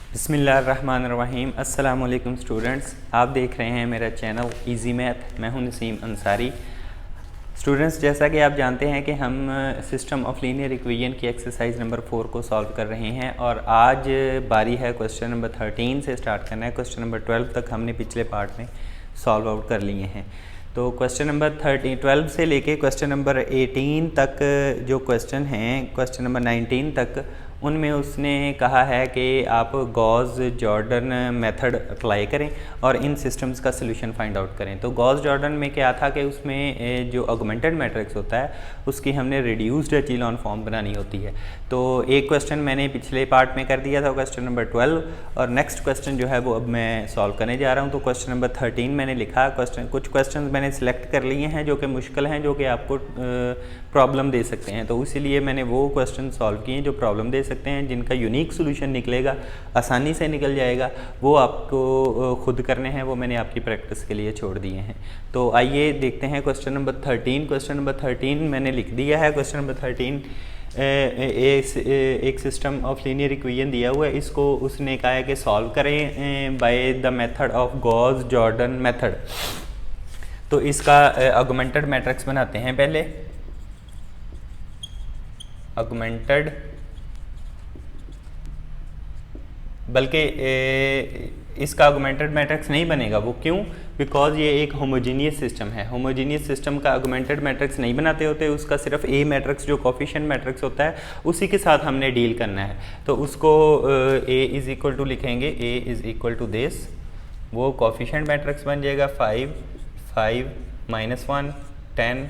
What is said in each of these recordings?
बिस्मिल्लाहिर्रहमानिर्रहीम। अस्सलाम वालेकुम स्टूडेंट्स, आप देख रहे हैं मेरा चैनल इजी मैथ। मैं हूं नसीम अंसारी। स्टूडेंट्स, जैसा कि आप जानते हैं कि हम सिस्टम ऑफ लीनियर इक्वेशन की एक्सरसाइज नंबर 4 को सॉल्व कर रहे हैं और आज बारी है क्वेश्चन नंबर 13 से स्टार्ट करना है। क्वेश्चन नंबर 12 तक हमने पिछले पार्ट में सॉल्व आउट कर लिए हैं। तो क्वेश्चन नंबर 12 से लेके क्वेश्चन नंबर 18 तक जो क्वेश्चन हैं, क्वेश्चन नंबर 19 तक, उनमें उसने कहा है कि आप गॉस जॉर्डन मेथड अप्लाई करें और इन सिस्टम्स का सलूशन फाइंड आउट करें। तो गॉस जॉर्डन में क्या था कि उसमें जो ऑगमेंटेड मैट्रिक्स होता है उसकी हमने रिड्यूस्ड एचेलॉन फॉर्म बनानी होती है। तो एक क्वेश्चन मैंने पिछले पार्ट में कर दिया था, क्वेश्चन नंबर 12, और नेक्स्ट क्वेश्चन जो है वो अब मैं सॉल्व करने जा रहा हूँ। तो क्वेश्चन नंबर 13 मैंने लिखा। कुछ क्वेश्चन मैंने सिलेक्ट कर लिए हैं जो कि मुश्किल हैं, जो कि आपको प्रॉब्लम दे सकते हैं। तो इसीलिए मैंने वो क्वेश्चन सॉल्व किए जो प्रॉब्लम दे सकते हैं, जिनका यूनिक सोल्यूशन निकलेगा, आसानी से निकल जाएगा, वो आपको खुद करने हैं, वो मैंने आपकी प्रैक्टिस के लिए छोड़ दिए हैं। तो आइए देखते हैं क्वेश्चन नंबर 13। क्वेश्चन नंबर 13 मैंने लिख दिया है। क्वेश्चन नंबर 13 एक सिस्टम ऑफ लीनियर इक्वेशन दिया हुआ है, इसको उसने कहा है कि सॉल्व करें by the method of Gauss Jordan method. तो इसका ऑगमेंटेड मैट्रिक्स बनाते हैं पहले। ऑगमेंटेड, बल्कि इसका ऑगमेंटेड मैट्रिक्स नहीं बनेगा। वो क्यों? बिकॉज ये एक होमोजीनियस सिस्टम है। होमोजीनियस सिस्टम का ऑगमेंटेड मैट्रिक्स नहीं बनाते होते, उसका सिर्फ ए मैट्रिक्स जो कोफिशिएंट मैट्रिक्स होता है उसी के साथ हमने डील करना है। तो उसको ए इज़ इक्वल टू लिखेंगे, A is equal to this, वो कोफिशिएंट मैट्रिक्स बन जाएगा 5, 5, -1, 10,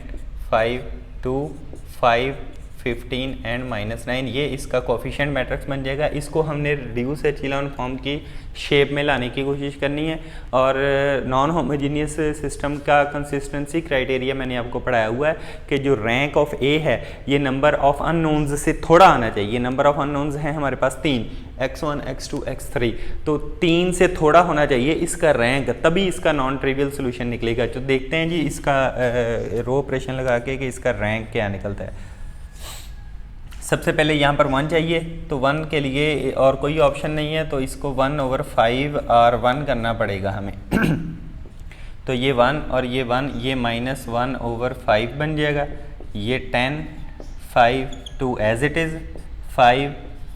5, 2, 5, 15 एंड -9। ये इसका कोफिशिएंट मैट्रिक्स बन जाएगा। इसको हमने रिड्यूस एचेलॉन फॉर्म की शेप में लाने की कोशिश करनी है। और नॉन होमोजीनियस सिस्टम का कंसिस्टेंसी क्राइटेरिया मैंने आपको पढ़ाया हुआ है कि जो रैंक ऑफ ए है ये नंबर ऑफ अननोन्स से थोड़ा आना चाहिए। नंबर ऑफ अननोन्स हैं हमारे पास 3, x1, x2, x3, तो 3 से थोड़ा होना चाहिए इसका रैंक, तभी इसका नॉन ट्रिवियल सोल्यूशन निकलेगा। तो देखते हैं जी इसका रो ऑपरेशन लगा के कि इसका रैंक क्या निकलता है। सबसे पहले यहाँ पर 1 चाहिए, तो 1 के लिए और कोई ऑप्शन नहीं है, तो इसको 1/5 R1 करना पड़ेगा हमें। तो ये 1 और ये 1, ये -1/5 बन जाएगा। ये 10, 5, 2 एज इट इज़, 5,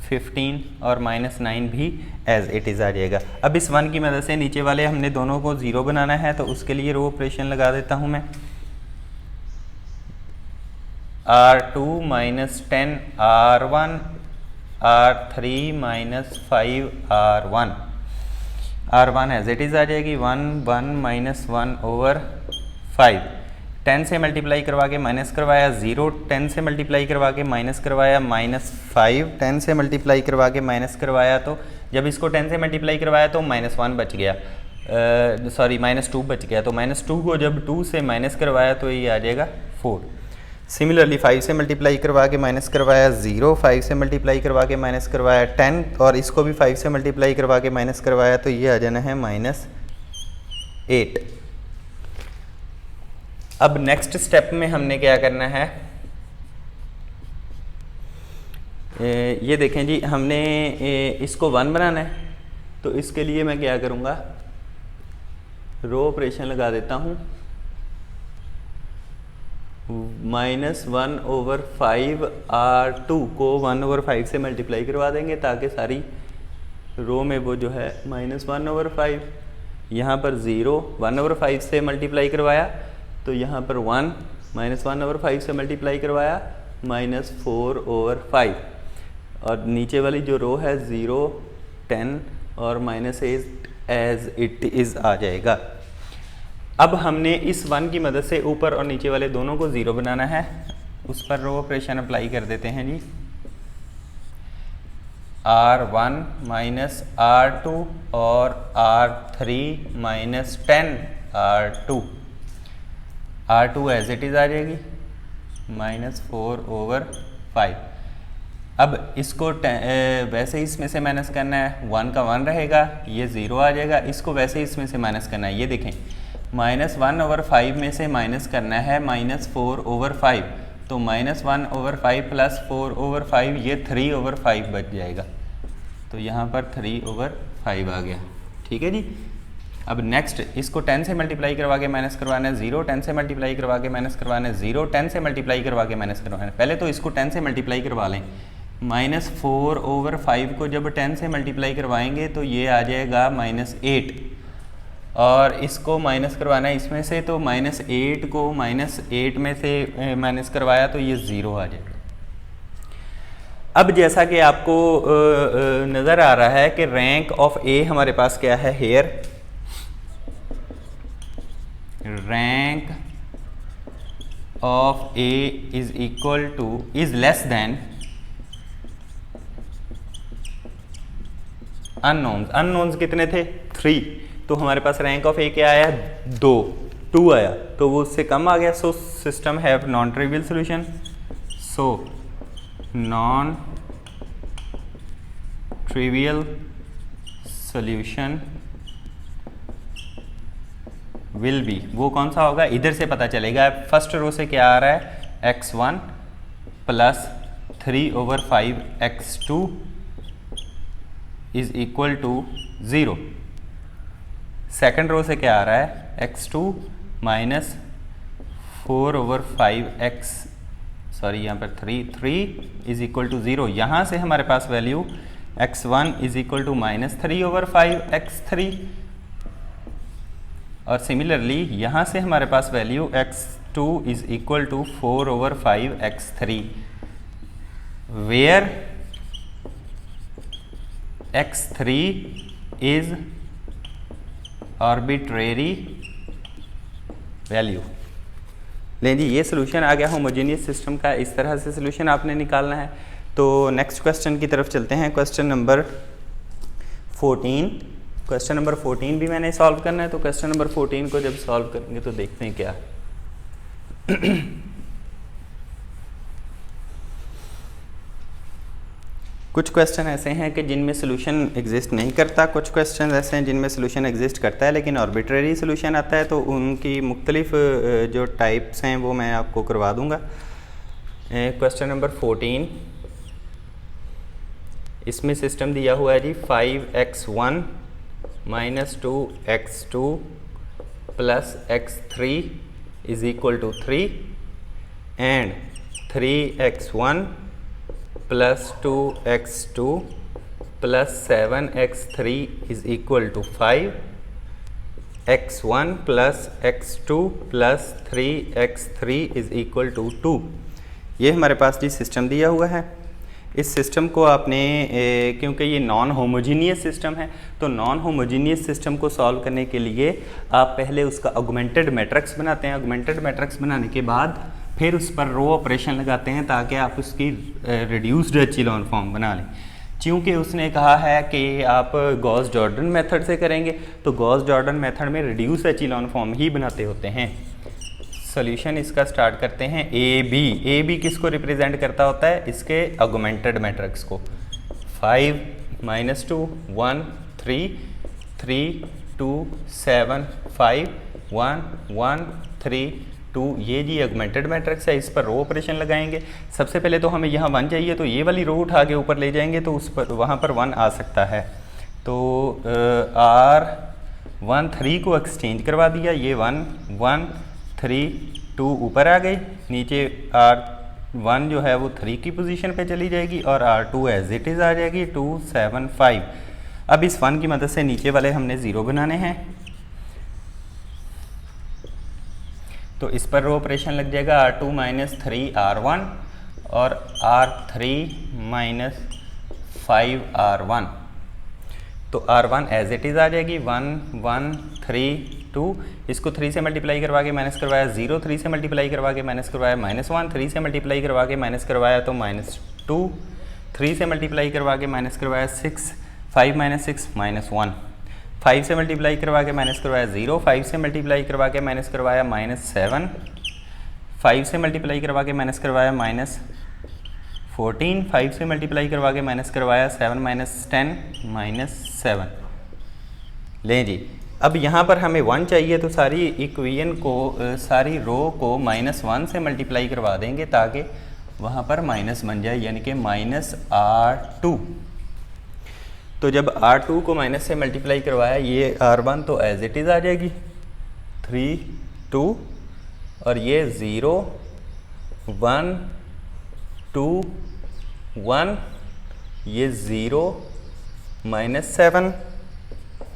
15 और -9 भी एज इट इज़ आ जाएगा। अब इस 1 की मदद से नीचे वाले हमने दोनों को 0 बनाना है, तो उसके लिए रो ऑपरेशन लगा देता हूँ मैं। R2 -10 R1, R3 -5 R1, R1 as it is आ जाएगी 1, 1 -1/5। 10 से मल्टीप्लाई करवा के माइनस करवाया 0, 10 से मल्टीप्लाई करवा के माइनस करवाया -5, 10 से मल्टीप्लाई करवा के माइनस करवाया, तो जब इसको 10 से मल्टीप्लाई करवाया तो -1 बच गया, सॉरी -2 बच गया। तो -2 को जब 2 से माइनस करवाया तो ये आ जाएगा 4। सिमिलरली 5 से मल्टीप्लाई करवा के माइनस करवाया 0, 5 से मल्टीप्लाई करवा के माइनस करवाया 10, और इसको भी 5 से मल्टीप्लाई करवा के माइनस करवाया, तो ये आ जाना है -8। अब नेक्स्ट स्टेप में हमने क्या करना है, ये देखें जी, हमने इसको 1 बनाना है। तो इसके लिए मैं क्या करूँगा, रो ऑपरेशन लगा देता हूँ। -1/5 R2 को 1/5 से मल्टीप्लाई करवा देंगे, ताकि सारी रो में वो जो है -1/5, यहाँ पर 0, 1/5 से मल्टीप्लाई करवाया, तो यहाँ पर 1, -1/5 से मल्टीप्लाई करवाया -4/5, और नीचे वाली जो रो है 0, 10 और -8 एज इट इज़ आ जाएगा। अब हमने इस 1 की मदद से ऊपर और नीचे वाले दोनों को 0 बनाना है। उस पर रो ऑपरेशन अप्लाई कर देते हैं जी। R1 -R2 और R3 -10 R2, R2 as it is आ जाएगी -4/5। अब इसको वैसे ही इसमें से माइनस करना है, 1 का 1 रहेगा, ये 0 आ जाएगा। इसको वैसे ही इसमें से माइनस करना है, ये देखें -1/5 में से माइनस करना है -4/5, तो -1/5 + 4/5 ये 3/5 बच जाएगा। तो यहाँ पर 3/5 आ गया। ठीक है जी। अब नेक्स्ट इसको 10 से मल्टीप्लाई करवा के माइनस करवाना है 0, 10 से मल्टीप्लाई करवा के माइनस करवाना है 0, 10 से मल्टीप्लाई करवा के माइनस करवाना है। पहले तो इसको 10 से मल्टीप्लाई करवा लें। -4/5 को जब 10 से मल्टीप्लाई करवाएंगे तो ये आ जाएगा -8, और इसको माइनस करवाना है इसमें से, तो -8 को -8 में से माइनस करवाया तो ये 0 आ जाएगा। अब जैसा कि आपको नज़र आ रहा है कि रैंक ऑफ ए हमारे पास क्या है, here rank of A is equal to is less than unknowns. Unknowns कितने थे, 3, तो हमारे पास रैंक ऑफ ए क्या आया, 2 आया, तो वो उससे कम आ गया। सो system have non trivial solution. So non trivial solution will be, वो कौन सा होगा, इधर से पता चलेगा। फर्स्ट रो से क्या आ रहा है, x1 plus 3/5 x2 is equal to 0। Second row से क्या आ रहा है, x2 माइनस 4/5 x, सॉरी यहाँ पर 3 इज इक्वल टू 0। यहाँ से हमारे पास value x1 is equal to -3/5 x3, और सिमिलरली यहाँ से हमारे पास value x2 is equal to 4/5 x3, where x3 is arbitrary value. लें जी, ये सोल्यूशन आ गया होमोजेनियस सिस्टम का। इस तरह से सोल्यूशन आपने निकालना है। तो नेक्स्ट क्वेश्चन की तरफ चलते हैं। Question number 14। क्वेश्चन नंबर 14 भी मैंने सॉल्व करना है। तो क्वेश्चन नंबर 14 को जब सॉल्व करेंगे तो देखते हैं क्या कुछ क्वेश्चन ऐसे हैं कि जिनमें सोल्यूशन एग्जिस्ट नहीं करता, कुछ क्वेश्चन ऐसे हैं जिनमें सोल्यूशन एग्जिस्ट करता है लेकिन आर्बिट्रेरी सोल्यूशन आता है। तो उनकी मुख्तलिफ जो टाइप्स हैं वो मैं आपको करवा दूंगा। क्वेश्चन नंबर 14, इसमें सिस्टम दिया हुआ है जी 5x1 minus 2x2 plus x3 is equal to 3 and 3x1 plus 2x2 plus 7x3 is equal to 5, x1 plus x2 plus 3x3 is equal to 2। ये हमारे पास जी सिस्टम दिया हुआ है। इस सिस्टम को आपने क्योंकि ये नॉन होमोजीनियस सिस्टम है, तो नॉन होमोजीनियस सिस्टम को सॉल्व करने के लिए आप पहले उसका ऑगमेंटेड मैट्रिक्स बनाते हैं। ऑगमेंटेड मैट्रिक्स बनाने के बाद फिर उस पर रो ऑपरेशन लगाते हैं ताकि आप उसकी रिड्यूस्ड एचिलॉन फॉर्म बना लें। चूँकि उसने कहा है कि आप गॉस जॉर्डन मेथड से करेंगे, तो गॉस जॉर्डन मेथड में रिड्यूस एचिलॉन फॉर्म ही बनाते होते हैं। सॉल्यूशन इसका स्टार्ट करते हैं। ए बी किसको रिप्रेजेंट करता होता है, इसके ऑगमेंटेड मैट्रिक्स को। 5 - 2 1 3 3 2 7 5 1 1 3 2, ये जी ऑगमेंटेड मैट्रिक्स है। इस पर रो ऑपरेशन लगाएंगे। सबसे पहले तो हमें यहाँ 1 चाहिए, तो ये वाली रो उठा के ऊपर ले जाएंगे तो उस पर वहाँ पर 1 आ सकता है। तो R1 3 को एक्सचेंज करवा दिया, ये 1 1 3 2 ऊपर आ गई, नीचे R1 जो है वो 3 की पोजीशन पे चली जाएगी और R2 एज इट इज़ आ जाएगी 2 7 5। अब इस 1 की मदद से नीचे वाले हमने 0 बनाने हैं, तो इस पर रो ऑपरेशन लग जाएगा। R2 - 3 R1 और R3 - 5 R1, तो R1 एज इट इज़ आ जाएगी 1 1 3 2। इसको 3 से मल्टीप्लाई करवा के माइनस करवाया 0, 3 से मल्टीप्लाई करवा के माइनस करवाया -1, 3 से मल्टीप्लाई करवा के माइनस करवाया तो -2, 3 से मल्टीप्लाई करवा के माइनस करवाया 6, 5 - 6 -1, 5 से मल्टीप्लाई करवा के माइनस करवाया 0, 5 से मल्टीप्लाई करवा के माइनस करवाया -7, 5 से मल्टीप्लाई करवा के माइनस करवाया -14, 5 से मल्टीप्लाई करवा के माइनस करवाया 7 - 10 -7। लें जी, अब यहाँ पर हमें 1 चाहिए, तो सारी इक्वेशन को सारी रो को -1 से मल्टीप्लाई करवा देंगे ताकि वहाँ पर माइनस बन जाए, यानी कि -R2। तो जब R2 को माइनस से मल्टीप्लाई करवाया, ये R1 तो एज इट इज़ आ जाएगी 3 2, और ये 0 1 2 1, ये 0 -7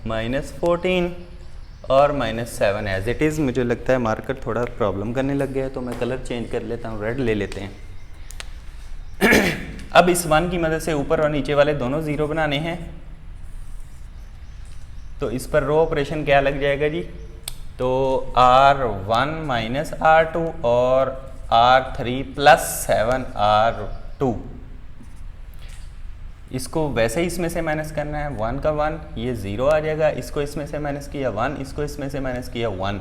-14 और -7 एज इट इज़। मुझे लगता है मार्कर थोड़ा प्रॉब्लम करने लग गया है, तो मैं कलर चेंज कर लेता हूँ, रेड ले लेते हैं। अब इस 1 की मदद से ऊपर और नीचे वाले दोनों 0 बनाने हैं, तो इस पर रो ऑपरेशन क्या लग जाएगा जी? तो R1 माइनस R2 और R3 प्लस 7 R2, इसको वैसे ही इसमें से माइनस करना है, 1 का 1, ये 0 आ जाएगा, इसको इसमें से माइनस किया 1, इसको इसमें से माइनस किया 1,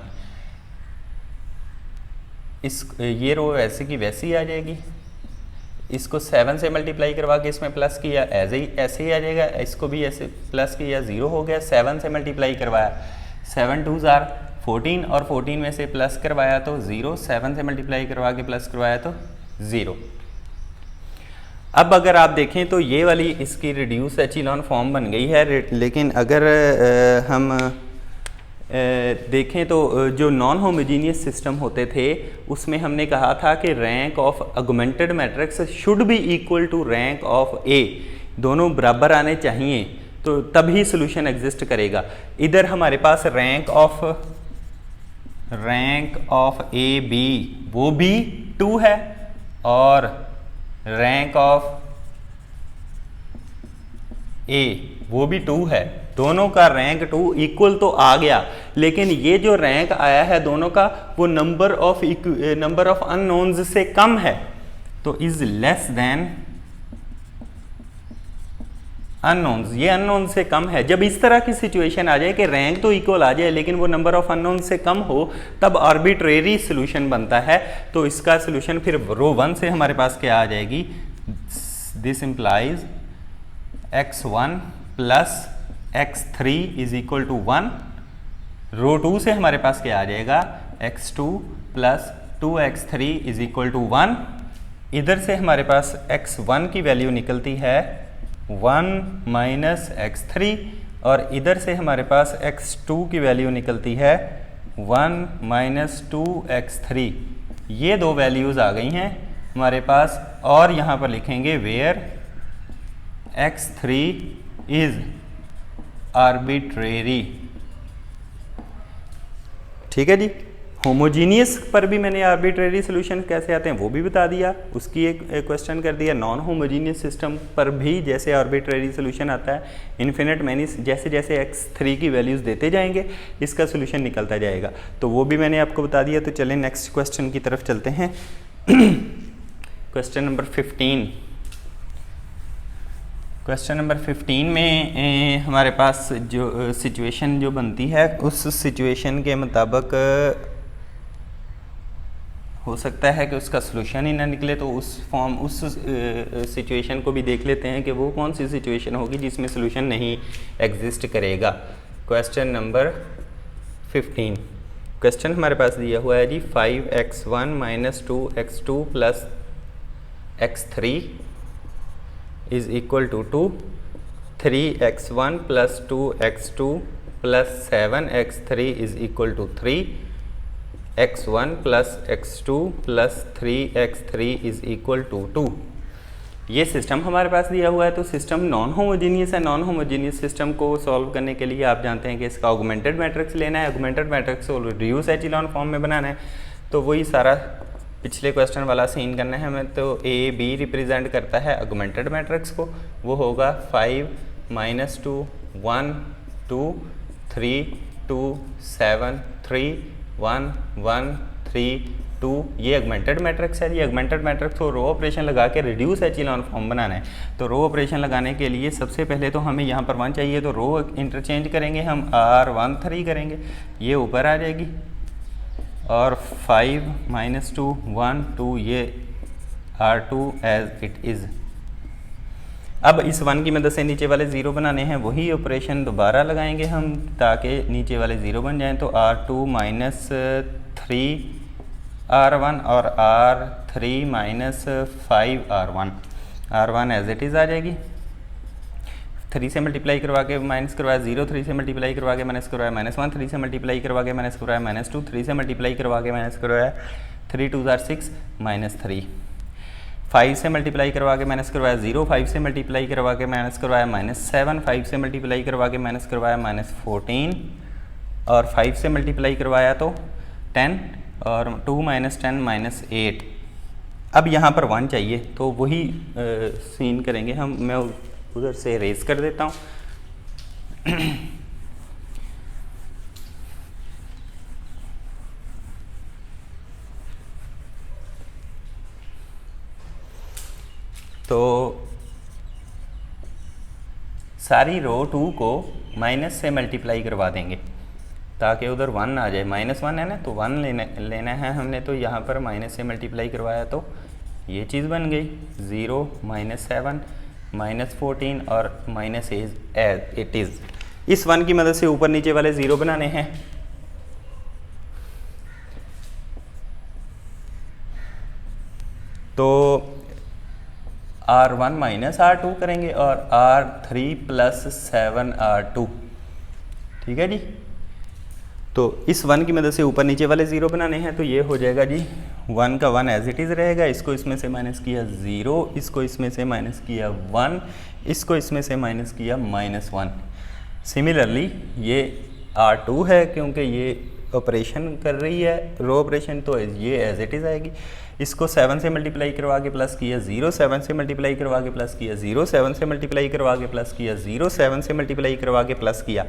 ये रो वैसे की वैसी आ जाएगी। इसको 7 से मल्टीप्लाई करवा के इसमें प्लस किया, ऐसे ही आ जाएगा, इसको भी ऐसे प्लस किया, 0 हो गया। 7 से मल्टीप्लाई करवाया, 7 2 जार 14, और 14 में से प्लस करवाया तो 0, 7 से मल्टीप्लाई करवा के प्लस करवाया तो 0। अब अगर आप देखें तो ये वाली इसकी रिड्यूस एचिलॉन फॉर्म बन गई है, लेकिन अगर हम देखें तो जो नॉन होमोजीनियस सिस्टम होते थे उसमें हमने कहा था कि rank of augmented matrix should be equal to rank of A, दोनों बराबर आने चाहिए, तो तभी सोल्यूशन एग्जिस्ट करेगा। इधर हमारे पास रैंक ऑफ ए बी वो भी 2 है, और रैंक ऑफ ए वो भी 2 है, दोनों का रैंक 2 इक्वल तो आ गया, लेकिन ये जो रैंक आया है दोनों का वो नंबर ऑफ अननोन्स से कम है, तो इज लेस देन अननोन्स, ये अननोन से कम है। जब इस तरह की सिचुएशन आ जाए कि रैंक तो इक्वल आ जाए लेकिन वो नंबर ऑफ अननोन से कम हो, तब आर्बिट्रेरी सोल्यूशन बनता है। तो इसका सोल्यूशन फिर रो 1 से हमारे पास क्या आ जाएगी? This implies x1 plus x3 is equal to 1। Row 2 से हमारे पास क्या आ जाएगा? x2 plus 2x3 is equal to 1। इधर से हमारे पास x1 की वैल्यू निकलती है 1 माइनस x3, और इधर से हमारे पास x2 की वैल्यू निकलती है 1 माइनस 2x3। ये दो वैल्यूज़ आ गई हैं हमारे पास, और यहाँ पर लिखेंगे वेयर x3 इज आर्बिट्रेरी। ठीक है जी। होमोजीनियस पर भी मैंने आर्बिट्रेरी सोल्यूशन कैसे आते हैं वो भी बता दिया, उसकी एक क्वेश्चन कर दिया। नॉन होमोजीनियस सिस्टम पर भी जैसे आर्बिट्रेरी सोल्यूशन आता है, इन्फिनिट मैनी जैसे जैसे x3 की वैल्यूज़ देते जाएंगे इसका सोल्यूशन निकलता जाएगा, तो वो भी मैंने आपको बता दिया। तो चलें नेक्स्ट क्वेश्चन की तरफ चलते हैं। Question number 15। क्वेश्चन नंबर 15 में हमारे पास जो सिचुएशन जो बनती है उस सिचुएशन के मुताबिक हो सकता है कि उसका सलूशन ही ना निकले, तो उस सिचुएशन को भी देख लेते हैं कि वो कौन सी सिचुएशन होगी जिसमें सलूशन नहीं एग्जिस्ट करेगा। Question number 15। क्वेश्चन हमारे पास दिया हुआ है जी 5x1 minus 2x2 plus x3 is equal to 2, 3x1 plus 2x2 plus 7x3 is equal to 3, x1 plus x2 plus 3x3 is equal to 2। ये सिस्टम हमारे पास दिया हुआ है, तो सिस्टम नॉन होमोजीनियस है। नॉन होमोजीनियस सिस्टम को solve करने के लिए आप जानते हैं कि इसका ऑगमेंटेड मैट्रिक्स लेना है, ऑगमेंटेड मैट्रिक्स को रिड्यूस एचिलॉन फॉर्म में बनाना है। तो वही सारा पिछले क्वेश्चन वाला सीन करना है हमें। तो ए बी रिप्रेजेंट करता है ऑगमेंटेड मैट्रिक्स को, वो होगा 5 माइनस 2 1 2 3 2 7 3 1 1 3 2। ये ऑगमेंटेड मैट्रिक्स है। ये ऑगमेंटेड मैट्रिक्स को रो ऑपरेशन लगा के रिड्यूस एचिलॉन फॉर्म बनाना है। तो रो ऑपरेशन लगाने के लिए सबसे पहले तो हमें यहाँ पर 1 चाहिए, तो रो इंटरचेंज करेंगे हम, R1 3 करेंगे, ये ऊपर आ जाएगी, और 5 माइनस 2 1 2 ये R2 एज इट इज़। अब इस 1 की मदद से नीचे वाले 0 बनाने हैं, वही ऑपरेशन दोबारा लगाएंगे हम ताकि नीचे वाले 0 बन जाएं। तो R2 माइनस 3 R1 और R3 minus 5 R1 as it is आ जाएगी। 3 से मल्टीप्लाई करवा के माइनस करवाया 0, 3 से मल्टीप्लाई करवा के माइनस करवाया -1, 3 से मल्टीप्लाई करवा के माइनस करवाया -2, 3 से मल्टीप्लाई करवा के माइनस करवाया 3 2 6 -3, 5 से मल्टीप्लाई करवा के माइनस करवाया 0, 5 से मल्टीप्लाई करवा के माइनस करवाया -7, 5 से मल्टीप्लाई करवा के माइनस करवाया -14 और 5 से मल्टीप्लाई करवाया तो 10 और 2 -10 -8। अब यहाँ पर 1 चाहिए तो वही सीन करेंगे हम। मैं उधर से रेज कर देता हूँ। तो सारी रो 2 को माइनस से मल्टीप्लाई करवा देंगे ताकि उधर 1 आ जाए। -1 है ना, तो 1 लेना है हमने, तो यहाँ पर माइनस से मल्टीप्लाई करवाया तो ये चीज़ बन गई 0 -7 -14 और -8। इस 1 की मदद से ऊपर नीचे वाले 0 बनाने हैं। तो R1 -R2 करेंगे और R3 + 7 R2, ठीक है जी। तो इस 1 की मदद से ऊपर नीचे वाले 0 बनाने हैं, तो ये हो जाएगा जी 1 का 1 एज इट इज़ रहेगा, इसको इसमें से माइनस किया 0, इसको इसमें से माइनस किया 1, इसको इसमें से माइनस किया -1। सिमिलरली ये R2 है क्योंकि ये ऑपरेशन कर रही है रो ऑपरेशन, तो ये एज इट इज़ आएगी। इसको 7 से मल्टीप्लाई करवा के प्लस किया 0, 7 से मल्टीप्लाई करवा के प्लस किया 0, 7 से मल्टीप्लाई करवा के प्लस किया 0, 7 से मल्टीप्लाई करवा के प्लस किया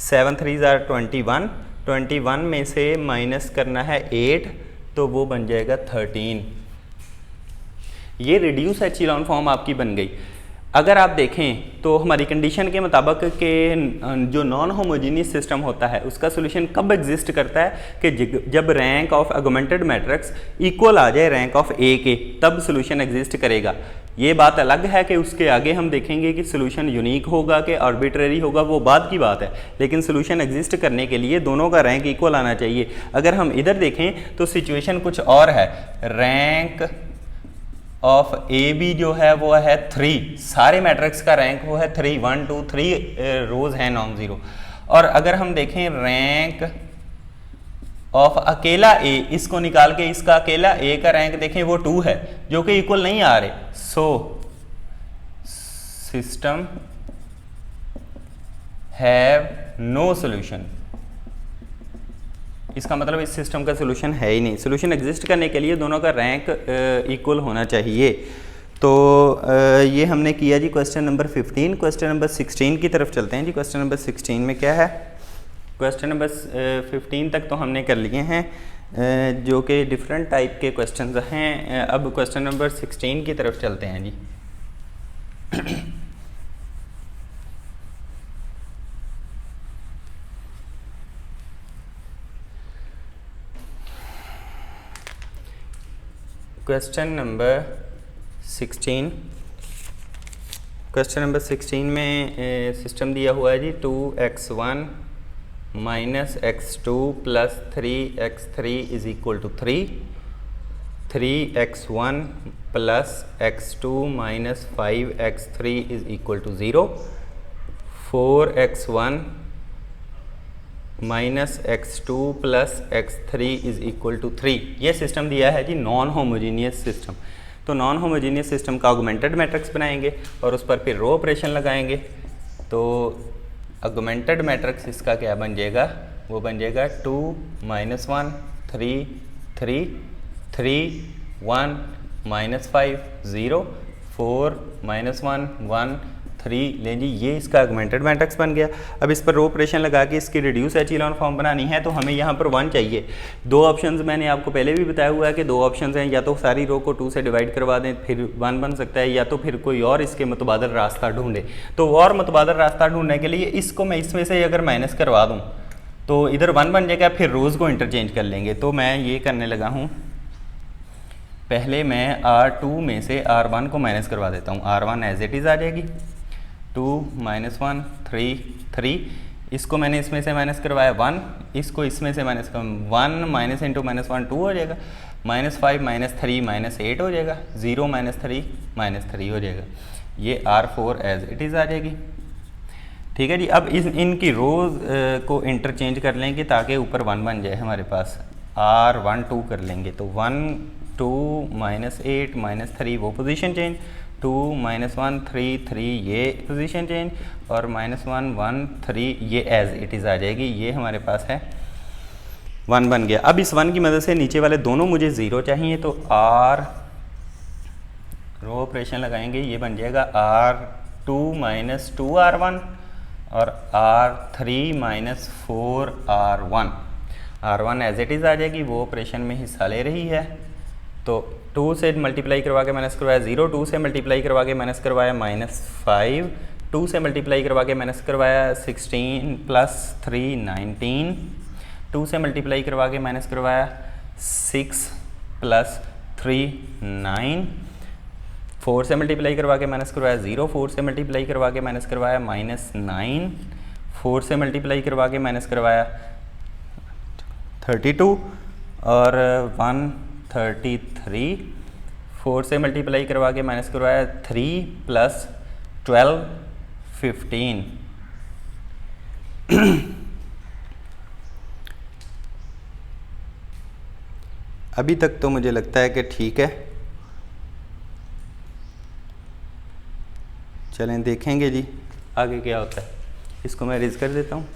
7 3 21, 21 में से माइनस करना है 8, तो वो बन जाएगा 13। ये रिड्यूस एचिलॉन फॉर्म आपकी बन गई। अगर आप देखें तो हमारी कंडीशन के मुताबिक के जो नॉन होमोजीनियस सिस्टम होता है उसका सोल्यूशन कब एग्जिस्ट करता है कि जब rank of augmented matrix equal आ जाए रैंक ऑफ ए के, तब सोल्यूशन एग्जिस्ट करेगा। ये बात अलग है कि उसके आगे हम देखेंगे कि सोल्यूशन यूनिक होगा कि आर्बिट्रेरी होगा, वो बाद की बात है, लेकिन सोल्यूशन एग्जिस्ट करने के लिए दोनों का रैंक इक्वल आना चाहिए। अगर हम इधर देखें तो सिचुएशन कुछ और है। रैंक ऑफ ए बी जो है वो है 3, सारे मैट्रिक्स का रैंक वो है 3, 1 2 3 रोज है नॉन जीरो। और अगर हम देखें रैंक ऑफ अकेला ए, इसको निकाल के इसका अकेला ए का रैंक देखें वो 2 है, जो कि इक्वल नहीं आ रहे। So system have no solution, इसका मतलब इस सिस्टम का सोल्यूशन है ही नहीं। सोल्यूशन एग्जिस्ट करने के लिए दोनों का रैंक इक्वल होना चाहिए। तो ये हमने किया जी क्वेश्चन नंबर 15। क्वेश्चन नंबर 16 की तरफ चलते हैं जी। क्वेश्चन नंबर 16 में क्या है? क्वेश्चन नंबर 15 तक तो हमने कर लिए हैं, जो कि डिफरेंट टाइप के क्वेश्चन हैं। अब क्वेश्चन नंबर 16 की तरफ चलते हैं जी। क्वेश्चन नंबर 16, क्वेश्चन नंबर 16 में सिस्टम दिया हुआ है जी 2x1 - x2 + 3x3 = 3, 3x1 + x2 - 5x3 = 0, 4x1 - x2 + x3 = 3। ये सिस्टम दिया है जी नॉन होमोजीनियस सिस्टम। तो नॉन होमोजीनियस सिस्टम का ऑगमेंटेड मैट्रिक्स बनाएंगे और उस पर फिर रो ऑपरेशन लगाएंगे। तो ऑगमेंटेड मैट्रिक्स इसका क्या बन जाएगा? वो बन जाएगा 2 - 1 3 3 3 1 -5 0 4 - 1 1 3। लें जी, ये इसका ऑगमेंटेड मैट्रिक्स बन गया। अब इस पर रो ऑपरेशन लगा के इसकी रिड्यूस एचिलॉन फॉर्म बनानी है, तो हमें यहाँ पर 1 चाहिए। दो ऑप्शंस मैंने आपको पहले भी बताया हुआ है कि दो ऑप्शंस हैं, या तो सारी रो को 2 से डिवाइड करवा दें फिर 1 बन सकता है, या तो फिर कोई और इसके मुतबादल रास्ता ढूंढे। तो और मुतबादल रास्ता ढूंढने के लिए इसको मैं इसमें से अगर माइनस करवा दूँ तो इधर 1 बन जाएगा, फिर रोज़ को इंटरचेंज कर लेंगे। तो मैं ये करने लगा हूँ, पहले मैं R2 में से R1 को माइनस करवा देता हूँ। R1 एज इट इज़ आ जाएगी 2 - 1 3 3, इसको मैंने इसमें से माइनस करवाया 1, इसको इसमें से माइनस कर 1 - × -1 2 हो जाएगा, -5 - 3 -8 हो जाएगा, 0 - 3 -3 हो जाएगा। ये R4 एज इट इज़ आ जाएगी। ठीक है जी। अब इनकी रोज़ को इंटरचेंज कर लेंगे ताकि ऊपर 1 बन जाए हमारे पास। R1 2 कर लेंगे तो 1 2 -8 -3 वो पोजीशन चेंज, 2 -1 3 3 ये पोजीशन चेंज, और -1 1 3 ये एज इट इज़ आ जाएगी। ये हमारे पास है 1 बन गया। अब इस 1 की मदद से नीचे वाले दोनों मुझे 0 चाहिए, तो R रो ऑपरेशन लगाएंगे, ये बन जाएगा R2 - 2R1 और R3 - 4R1। R1 as it is आ जाएगी, वो ऑपरेशन में हिस्सा ले रही है। तो 2 से मल्टीप्लाई करवा के माइनस करवाया 0, 2 से मल्टीप्लाई करवा के माइनस करवाया -5, 2 से मल्टीप्लाई करवा के माइनस करवाया 16 + 3 19, 2 से मल्टीप्लाई करवा के माइनस करवाया 6 + 3 9, 4 से मल्टीप्लाई करवा के माइनस करवाया 0, 4 से मल्टीप्लाई करवा के माइनस करवाया -9, 4 से मल्टीप्लाई करवा के माइनस करवाया 32 और 133, 4 से मल्टीप्लाई करवा के माइनस करवाया 3 + 12 15। अभी तक तो मुझे लगता है कि ठीक है। चलें देखेंगे जी आगे क्या होता है। इसको मैं रेज कर देता हूँ।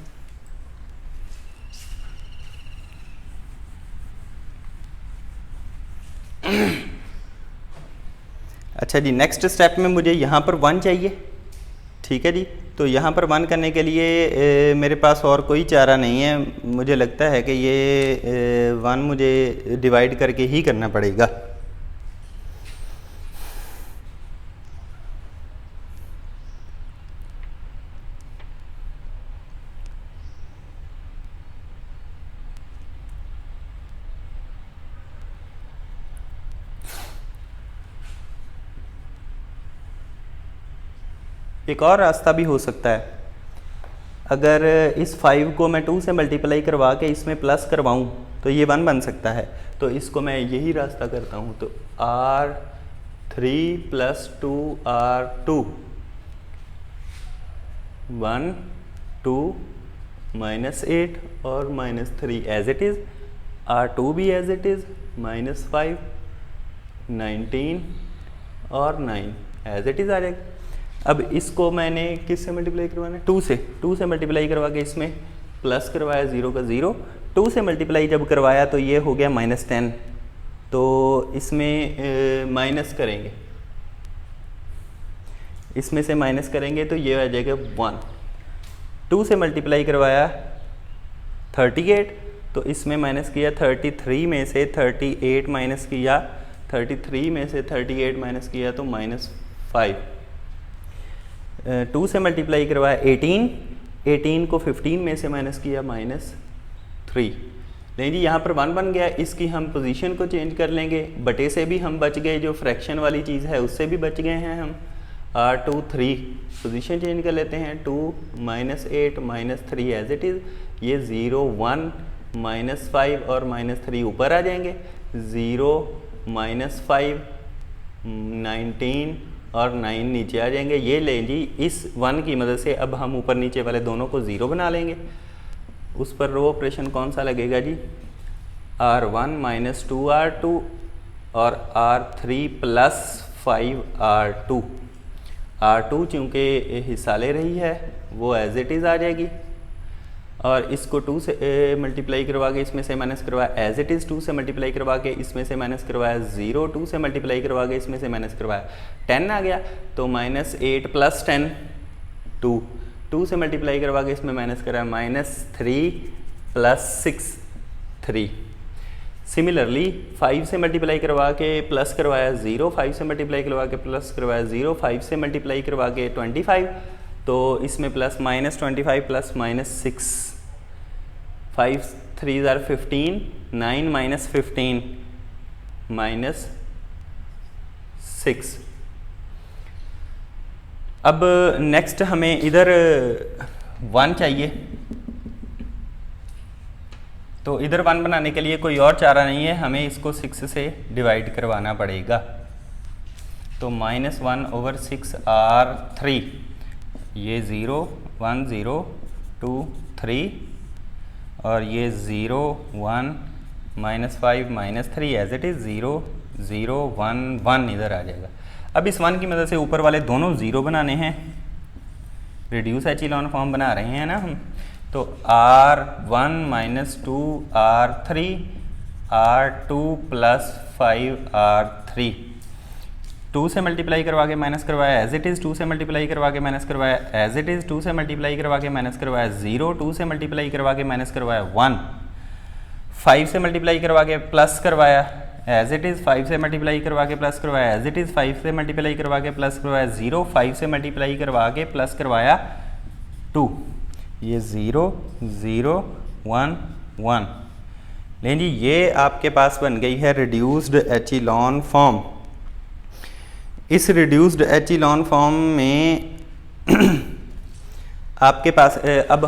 अच्छा जी, नेक्स्ट स्टेप में मुझे यहाँ पर 1 चाहिए। ठीक है जी, तो यहाँ पर 1 करने के लिए मेरे पास और कोई चारा नहीं है। मुझे लगता है कि ये 1 मुझे डिवाइड करके ही करना पड़ेगा। एक और रास्ता भी हो सकता है, अगर इस 5 को मैं 2 से मल्टीप्लाई करवा के इसमें प्लस करवाऊँ तो ये 1 बन सकता है। तो इसको मैं यही रास्ता करता हूँ। तो R3 + 2R2 1 2 -8 और -3 एज इट इज़, R2 भी एज इट इज़ -5 19 और 9 एज इट इज़ आ जाएगा। अब इसको मैंने किस से मल्टीप्लाई करवाना है? 2 से मल्टीप्लाई करवा के इसमें प्लस करवाया 0 का 0, 2 से मल्टीप्लाई जब करवाया तो ये हो गया -10। तो इसमें माइनस करेंगे, इसमें से माइनस करेंगे तो ये आ जाएगा 1। 2 से मल्टीप्लाई करवाया 38, तो इसमें माइनस किया 33 में से 38 माइनस किया, 33 में से 38 माइनस किया तो -5। 2 से मल्टीप्लाई करवाया 18, 18 को 15 में से माइनस किया -3। नहीं जी, यहाँ पर 1 बन गया। इसकी हम पोजीशन को चेंज कर लेंगे, बटे से भी हम बच गए, जो फ्रैक्शन वाली चीज़ है उससे भी बच गए हैं हम। R2 3 पोजीशन चेंज कर लेते हैं, 2 -8 -3 एज इट इज़। ये 0 1 -5 और -3 ऊपर आ जाएंगे, 0 -5 19 और 9 नीचे आ जाएंगे। ये लें जी, इस 1 की मदद से अब हम ऊपर नीचे वाले दोनों को 0 बना लेंगे। उस पर रो ऑपरेशन कौन सा लगेगा जी? R1 - 2R2 और R3 + 5R2। R2 चूँकि हिस्सा ले रही है वो एज इट इज़ आ जाएगी, और इसको 2 से मल्टीप्लाई करवा के इसमें से माइनस करवाया एज इट इज़, 2 से मल्टीप्लाई करवा के इसमें से माइनस करवाया 0, 2 से मल्टीप्लाई करवा के इसमें से माइनस करवाया 10 आ गया। तो -8 + 10 2, 2 से मल्टीप्लाई करवा के इसमें माइनस करा -3 + 6 3। सिमिलरली 5 से मल्टीप्लाई करवा के प्लस करवाया 0, 5 से मल्टीप्लाई करवा के प्लस करवाया 0, 5 से मल्टीप्लाई करवा के 25, तो इसमें प्लस -25 + -6, 5 3 = 15, 9 - 15 -6। अब नेक्स्ट हमें इधर 1 चाहिए, तो इधर 1 बनाने के लिए कोई और चारा नहीं है, हमें इसको 6 से डिवाइड करवाना पड़ेगा। तो -1/6 R3 ये 0 1 0 2 3 और ये 0 1 -5 -3 एज इट इज़ 0 0 1 1 इधर आ जाएगा। अब इस 1 की मदद से ऊपर वाले दोनों 0 बनाने हैं, रिड्यूस एचिलॉन फॉर्म बना रहे हैं ना हम। तो R1 - 2 R3 R2 + 5 R3, 2 से मल्टीप्लाई करवा के माइनस करवाया एज इट इज़, 2 से मल्टीप्लाई करवा के माइनस करवाया एज इट इज़, 2 से मल्टीप्लाई करवा के माइनस करवाया 0, 2 से मल्टीप्लाई करवा के माइनस करवाया 1, 5 से मल्टीप्लाई करवा के प्लस करवाया एज इट इज़, 5 से मल्टीप्लाई करवा के प्लस करवाया एज इट इज़, 5 से मल्टीप्लाई करवा के प्लस करवाया 0, 5 से मल्टीप्लाई करवा के प्लस करवाया 2, ये 0 0 1 1। लेकिन जी ये आपके पास बन गई है रिड्यूस्ड एचिलॉन फॉर्म। इस रिड्यूस्ड एचिलॉन फॉर्म में आपके पास अब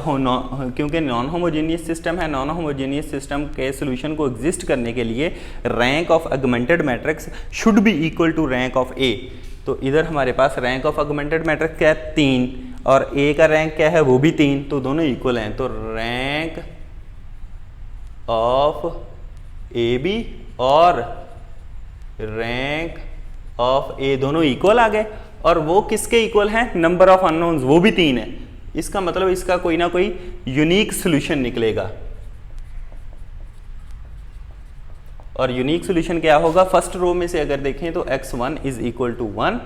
क्योंकि नॉन होमोजेनियस सिस्टम है, नॉन होमोजेनियस सिस्टम के सोल्यूशन को एग्जिस्ट करने के लिए rank of augmented matrix should be equal to rank of A. तो इधर हमारे पास रैंक ऑफ ऑगमेंटेड मैट्रिक्स क्या है 3 और ए का रैंक क्या है वो भी 3, तो दोनों इक्वल हैं। तो रैंक ऑफ ए बी और रैंक ऑफ ए दोनों इक्वल आ गए, और वो किसके इक्वल हैं? नंबर ऑफ अननोन्स, वो भी 3 है। इसका मतलब इसका कोई ना कोई यूनिक सॉल्यूशन निकलेगा। और यूनिक सॉल्यूशन क्या होगा? फर्स्ट रो में से अगर देखें तो x1 is equal to 1,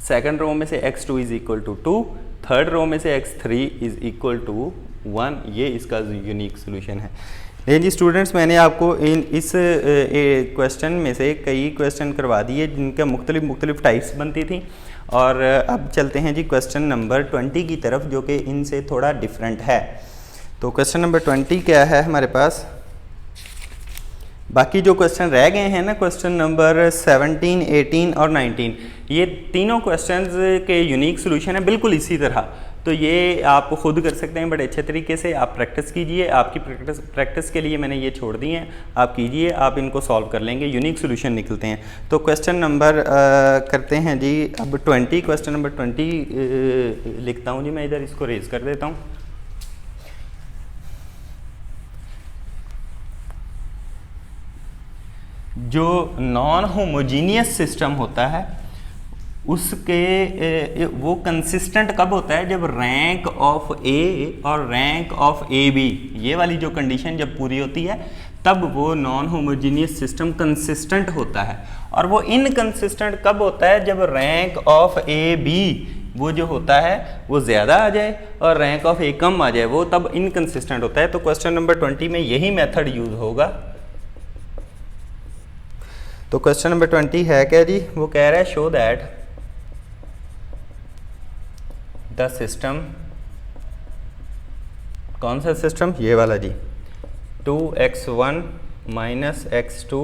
second row में से x2 is equal to 2, third row में से x3 इज इक्वल टू 1। ये इसका यूनिक सॉल्यूशन है। लेकिन जी स्टूडेंट्स, मैंने आपको इस क्वेश्चन में से कई क्वेश्चन करवा दिए जिनका मुख्तलिफ टाइप्स बनती थी, और अब चलते हैं जी क्वेश्चन नंबर 20 की तरफ, जो कि इनसे थोड़ा डिफरेंट है। तो क्वेश्चन नंबर 20 क्या है हमारे पास? बाकी जो क्वेश्चन रह गए हैं ना, क्वेश्चन नंबर 17, 18 और 19, ये तीनों क्वेश्चंस के यूनिक सॉल्यूशन है बिल्कुल इसी तरह। तो ये आप खुद कर सकते हैं बड़े अच्छे तरीके से। आप प्रैक्टिस कीजिए, आपकी प्रैक्टिस के लिए मैंने ये छोड़ दी हैं, आप कीजिए, आप इनको सॉल्व कर लेंगे, यूनिक सॉल्यूशन निकलते हैं। तो क्वेश्चन नंबर करते हैं जी अब 20, क्वेश्चन नंबर 20 लिखता हूँ जी मैं, इधर इसको रेज कर देता हूँ। जो नॉन होमोजीनियस सिस्टम होता है उसके वो कंसिस्टेंट कब होता है? जब रैंक ऑफ ए और रैंक ऑफ ए बी, ये वाली जो कंडीशन जब पूरी होती है तब वो नॉन होमोजीनियस सिस्टम कंसिस्टेंट होता है। और वो इनकंसिस्टेंट कब होता है? जब रैंक ऑफ ए बी वो जो होता है वो ज़्यादा आ जाए और रैंक ऑफ ए कम आ जाए, वो तब इनकंसिस्टेंट होता है। तो क्वेश्चन नंबर 20 में यही मेथड यूज होगा। तो क्वेश्चन नंबर 20 है क्या जी? वो कह रहा है शो दैट द सिस्टम, कौन सा सिस्टम? ये वाला जी, 2x1 - x2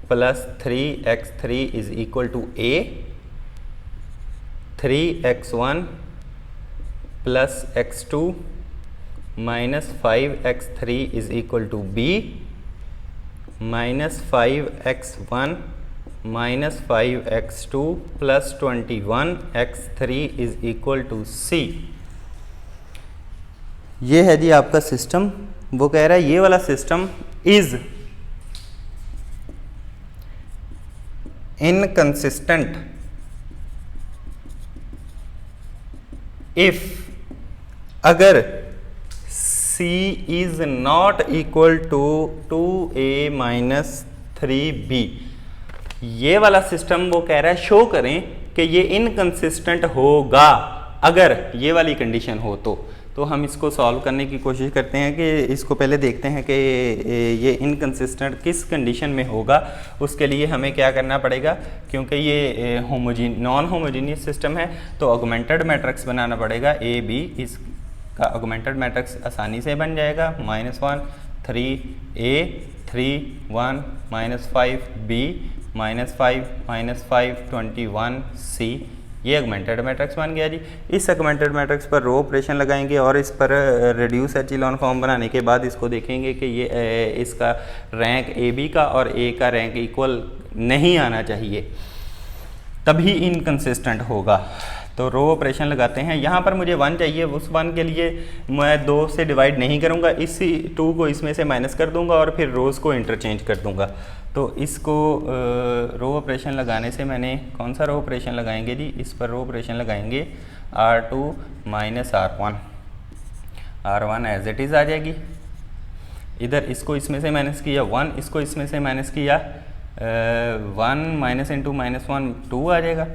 + 3x3 is equal to a, 3x1 + x2 - 5x3 is equal to b, -5x1 - 5x2 + 21x3 is equal to c। ये है जी आपका सिस्टम। वो कह रहा है ये वाला सिस्टम इज इनकंसिस्टेंट इफ, अगर c is not equal to 2a - 3b। ये वाला सिस्टम वो कह रहा है शो करें कि ये इनकंसिस्टेंट होगा अगर ये वाली कंडीशन हो। तो हम इसको सॉल्व करने की कोशिश करते हैं कि इसको पहले देखते हैं कि ये इनकंसिस्टेंट किस कंडीशन में होगा। उसके लिए हमें क्या करना पड़ेगा? क्योंकि ये नॉन होमोजीनियस सिस्टम है तो ऑगमेंटेड मैट्रिक्स बनाना पड़ेगा। ए बी इसका ऑगमेंटेड मैट्रिक्स आसानी से बन जाएगा। -1 3a 3 1 -5 b -5 -5 21 c, ये ऑगमेंटेड मैट्रिक्स बन गया जी। इस ऑगमेंटेड मैट्रिक्स पर रो ऑपरेशन लगाएंगे और इस पर रिड्यूस एचिलॉन फॉर्म बनाने के बाद इसको देखेंगे कि ये इसका रैंक ए बी का और ए का रैंक इक्वल नहीं आना चाहिए, तभी इनकंसिस्टेंट होगा। तो रो ऑपरेशन लगाते हैं। यहाँ पर मुझे 1 चाहिए, उस 1 के लिए मैं 2 से डिवाइड नहीं करूँगा, इसी 2 को इसमें से माइनस कर दूँगा और फिर रोज़ को इंटरचेंज कर दूँगा। तो इसको रो ऑपरेशन लगाने से मैंने कौन सा रो ऑपरेशन लगाएंगे जी, इस पर रो ऑपरेशन लगाएंगे R2 minus R1 as it is आ जाएगी। इधर इसको इसमें से माइनस किया 1, इसको इसमें से माइनस किया 1 माइनस इंटू माइनस 1 2 आ जाएगा,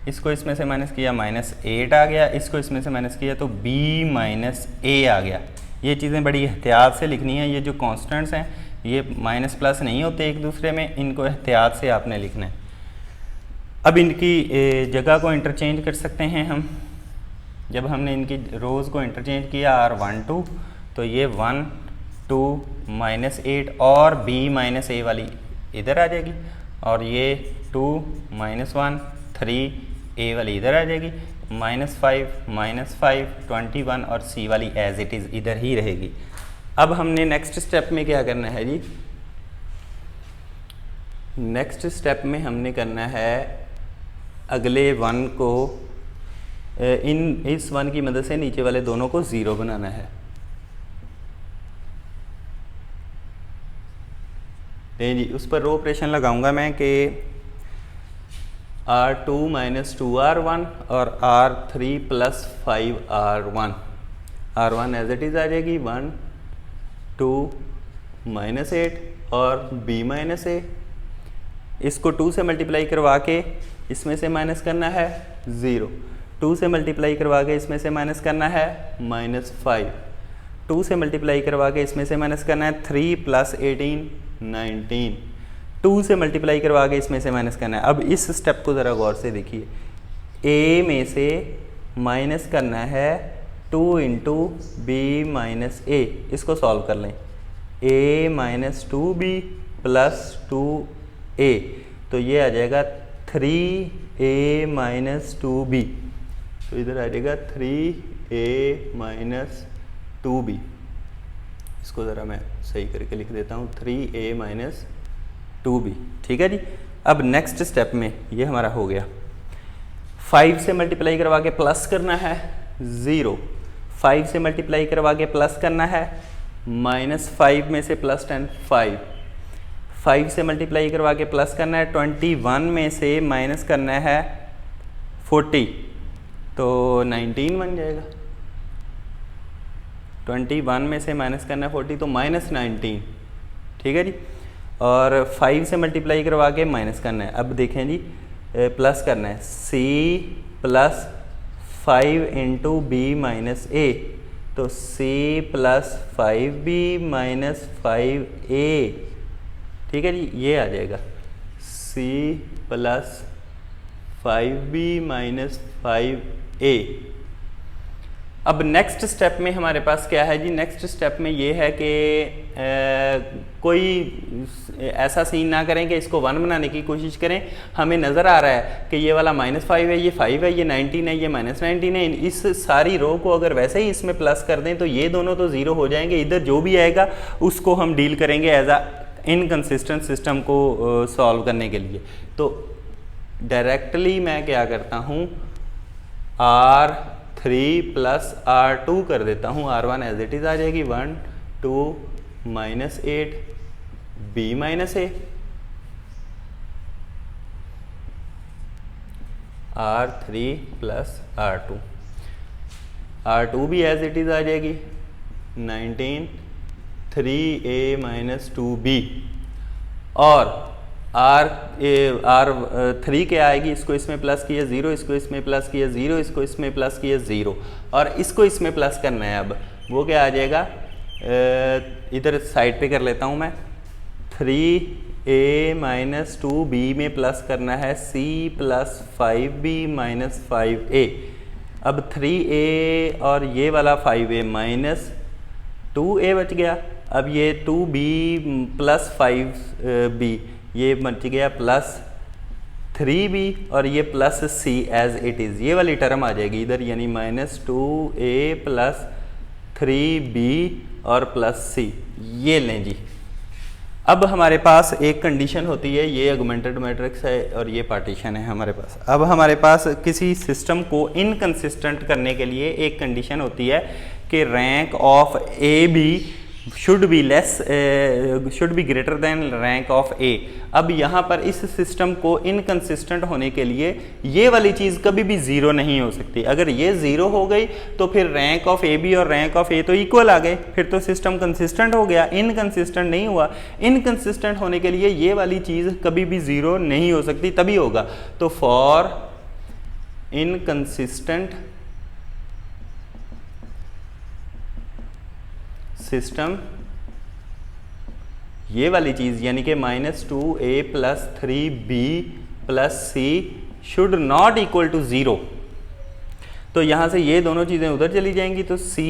इसको इसमें से माइनस किया -8 आ गया, इसको इसमें से माइनस किया तो b माइनस a आ गया। ये चीज़ें बड़ी एहतियात से लिखनी है, ये जो कॉन्स्टेंट्स हैं ये माइनस प्लस नहीं होते एक दूसरे में, इनको एहतियात से आपने लिखना है। अब इनकी जगह को इंटरचेंज कर सकते हैं हम। जब हमने इनकी रोज़ को इंटरचेंज किया R1 2, तो ये 1 2 -8 और b माइनस a वाली इधर आ जाएगी, और ये 2 -1 3 a वाली इधर आ जाएगी, -5 21 और c वाली एज इट इज़ इधर ही रहेगी। अब हमने नेक्स्ट स्टेप में क्या करना है जी, नेक्स्ट स्टेप में हमने करना है अगले 1 को इस 1 की मदद से नीचे वाले दोनों को 0 बनाना है। जी उस पर रो ऑपरेशन लगाऊंगा मैं कि R2 माइनस 2R1 और R3 plus 5R1, R1 as it is आ जाएगी 1 2 -8 और b माइनस a। इसको 2 से मल्टीप्लाई करवा के इसमें से माइनस करना है 0, 2 से मल्टीप्लाई करवा के इसमें से माइनस करना है -5, 2 से मल्टीप्लाई करवा के इसमें से माइनस करना है 3 + 18 19, 2 से मल्टीप्लाई करवा के इसमें से माइनस करना है। अब इस स्टेप को ज़रा गौर से देखिए, a में से माइनस करना है 2 इंटू b माइनस a, इसको सॉल्व कर लें, a minus 2b plus 2a, तो ये आ जाएगा 3a माइनस 2b, तो इधर आ जाएगा 3a माइनस 2b। इसको ज़रा मैं सही करके लिख देता हूँ, 3a माइनस 2b। ठीक है जी। अब नेक्स्ट स्टेप में ये हमारा हो गया, 5 से मल्टीप्लाई करवा के प्लस करना है 0, 5 से मल्टीप्लाई करवा के प्लस करना है -5 में से +10 5, 5 से मल्टीप्लाई करवा के प्लस करना है 21 में से माइनस करना है 40, तो 19 बन जाएगा। 21 में से माइनस करना है 40 तो -19। ठीक है जी। और 5 से मल्टीप्लाई करवा के माइनस करना है। अब देखें जी, प्लस करना है c plus 5 into b minus a, तो c plus 5b minus 5a। ठीक है जी, ये आ जाएगा c plus 5b minus 5a। अब नेक्स्ट स्टेप में हमारे पास क्या है जी, नेक्स्ट स्टेप में ये है कि कोई ऐसा सीन ना करें कि इसको 1 बनाने की कोशिश करें। हमें नज़र आ रहा है कि ये वाला -5 है, ये 5 है, ये 19 है, ये -19 है। इस सारी रो को अगर वैसे ही इसमें प्लस कर दें तो ये दोनों तो 0 हो जाएंगे। इधर जो भी आएगा उसको हम डील करेंगे एज अ इनकंसिस्टेंट सिस्टम को सॉल्व करने के लिए। तो डायरेक्टली मैं क्या करता हूँ, R3 प्लस R2 कर देता हूँ, R1 एज इट इज़ आ जाएगी 1 2 -8 b minus a, R3 plus R2 भी एज इट इज़ आ जाएगी 19 3a माइनस 2b, और R3 क्या आएगी, इसको इसमें प्लस किया 0, इसको इसमें प्लस किया 0, इसको इसमें प्लस किया 0, और इसको इसमें प्लस करना है। अब वो क्या आ जाएगा, इधर साइड पे कर लेता हूँ मैं, 3a माइनस 2b में प्लस करना है c plus 5b minus 5a। अब 3a और ये वाला 5a माइनस 2a बच गया। अब ये 2b प्लस 5b ये बच गया प्लस 3b, और ये plus c as it is, ये वाली टर्म आ जाएगी इधर, यानी -2a प्लस 3b और प्लस c। ये लें जी, अब हमारे पास एक कंडीशन होती है, ये ऑगमेंटेड मैट्रिक्स है और ये पार्टीशन है हमारे पास। अब हमारे पास किसी सिस्टम को इनकंसिस्टेंट करने के लिए एक कंडीशन होती है कि rank of A B should be greater than rank of A. अब यहाँ पर इस सिस्टम को इनकंसिस्टेंट होने के लिए ये वाली चीज़ कभी भी ज़ीरो नहीं हो सकती। अगर ये ज़ीरो हो गई तो फिर रैंक ऑफ ए बी और रैंक ऑफ ए तो इक्वल आ गए, फिर तो सिस्टम कंसिस्टेंट हो गया, इनकंसिस्टेंट नहीं हुआ। इनकंसिस्टेंट होने के लिए ये वाली चीज़ कभी भी ज़ीरो नहीं हो सकती, तभी होगा। तो फॉर इनकंसिस्टेंट सिस्टम ये वाली चीज़ यानी कि -2a + 3b + c should not equal to 0। तो यहाँ से ये दोनों चीज़ें उधर चली जाएंगी, तो c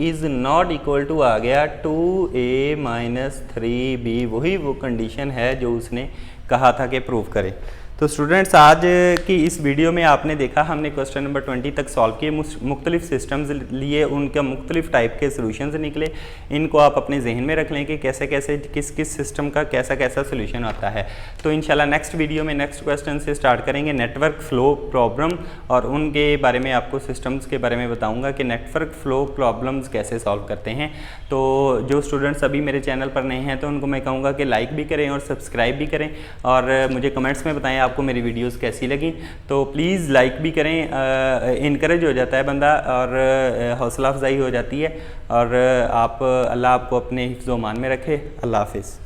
is not equal to आ गया 2a - 3b। वही वो कंडीशन है जो उसने कहा था कि प्रूव करें। तो स्टूडेंट्स, आज की इस वीडियो में आपने देखा हमने क्वेश्चन नंबर 20 तक सॉल्व किए, मुख्तलिफ सिस्टम्स लिए, उनका मुख्तलिफ टाइप के सोल्यूशंस निकले। इनको आप अपने जहन में रख लें कि कैसे कैसे किस किस सिस्टम का कैसा कैसा सोल्यूशन आता है। तो इंशाल्लाह नेक्स्ट वीडियो में नेक्स्ट क्वेश्चन से स्टार्ट करेंगे नेटवर्क फ्लो प्रॉब्लम, और उनके बारे में आपको सिस्टम्स के बारे में बताऊँगा कि नेटवर्क फ्लो प्रॉब्लम्स कैसे सॉल्व करते हैं। तो जो स्टूडेंट्स अभी मेरे चैनल पर नए हैं तो उनको मैं कहूँगा कि लाइक भी करें और सब्सक्राइब भी करें, और मुझे कमेंट्स में बताएं आपको मेरी वीडियोस कैसी लगी। तो प्लीज़ लाइक भी करें, इनकरेज हो जाता है बंदा और हौसला अफजाई हो जाती है। और आप अल्लाह आपको अपने हिफ्ज़-ओ-मान में रखे। अल्लाह हाफिज़।